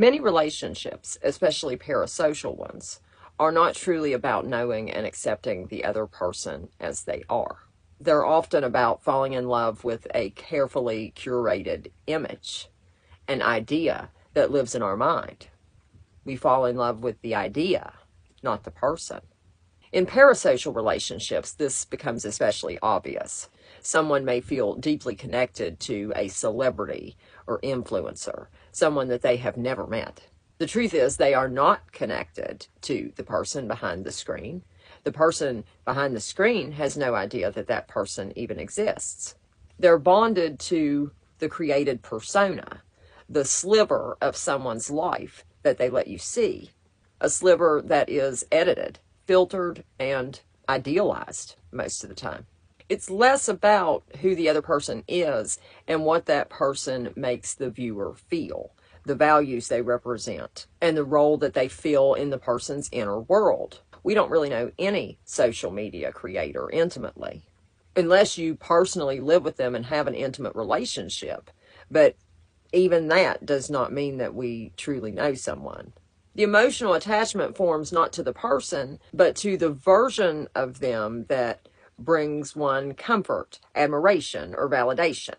Many relationships, especially parasocial ones, are not truly about knowing and accepting the other person as they are. They're often about falling in love with a carefully curated image, an idea that lives in our mind. We fall in love with the idea, not the person. In parasocial relationships, this becomes especially obvious. Someone may feel deeply connected to a celebrity or influencer, someone that they have never met. The truth is, they are not connected to the person behind the screen. The person behind the screen has no idea that that person even exists. They're bonded to the created persona, the sliver of someone's life that they let you see, a sliver that is edited, filtered, and idealized most of the time. It's less about who the other person is and what that person makes the viewer feel, the values they represent, and the role that they fill in the person's inner world. We don't really know any social media creator intimately, unless you personally live with them and have an intimate relationship. But even that does not mean that we truly know someone. The emotional attachment forms not to the person, but to the version of them that brings one comfort, admiration, or validation.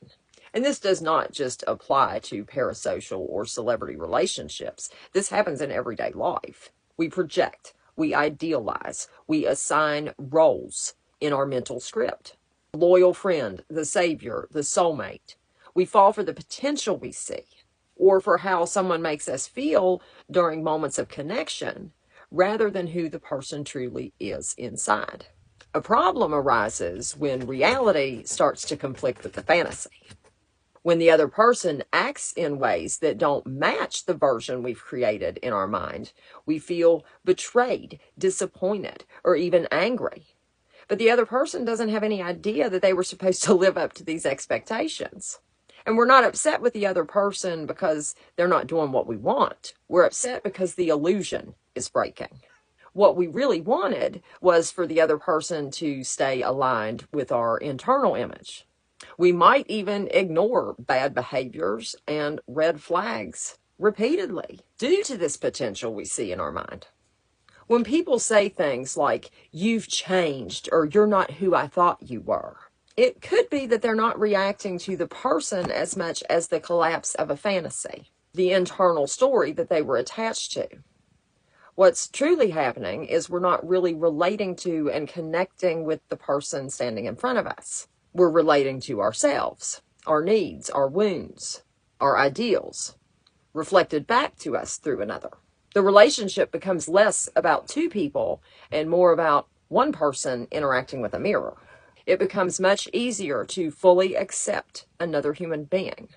And this does not just apply to parasocial or celebrity relationships. This happens in everyday life. We project, we idealize, we assign roles in our mental script. Loyal friend, the savior, the soulmate. We fall for the potential we see, or for how someone makes us feel during moments of connection, rather than who the person truly is inside. A problem arises when reality starts to conflict with the fantasy. When the other person acts in ways that don't match the version we've created in our mind, we feel betrayed, disappointed, or even angry. But the other person doesn't have any idea that they were supposed to live up to these expectations. And we're not upset with the other person because they're not doing what we want. We're upset because the illusion is breaking. What we really wanted was for the other person to stay aligned with our internal image. We might even ignore bad behaviors and red flags repeatedly due to this potential we see in our mind. When people say things like, "You've changed," or "You're not who I thought you were," it could be that they're not reacting to the person as much as the collapse of a fantasy, the internal story that they were attached to. What's truly happening is we're not really relating to and connecting with the person standing in front of us. We're relating to ourselves, our needs, our wounds, our ideals, reflected back to us through another. The relationship becomes less about two people and more about one person interacting with a mirror. It becomes much easier to fully accept another human being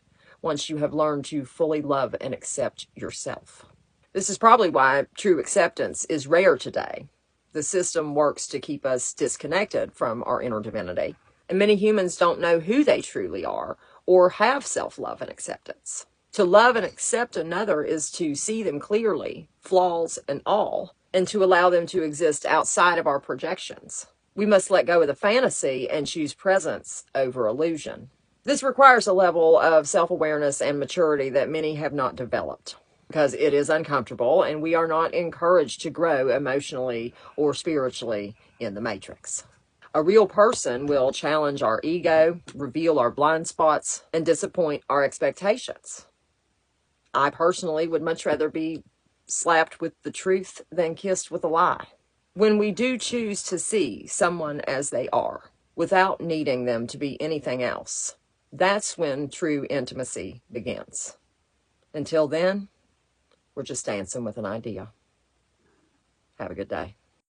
once you have learned to fully love and accept yourself. This is probably why true acceptance is rare today. The system works to keep us disconnected from our inner divinity, and many humans don't know who they truly are or have self-love and acceptance. To love and accept another is to see them clearly, flaws and all, and to allow them to exist outside of our projections. We must let go of the fantasy and choose presence over illusion. This requires a level of self-awareness and maturity that many have not developed because it is uncomfortable and we are not encouraged to grow emotionally or spiritually in the matrix. A real person will challenge our ego, reveal our blind spots, and disappoint our expectations. I personally would much rather be slapped with the truth than kissed with a lie. When we do choose to see someone as they are, without needing them to be anything else, that's when true intimacy begins. Until then, we're just dancing with an idea. Have a good day.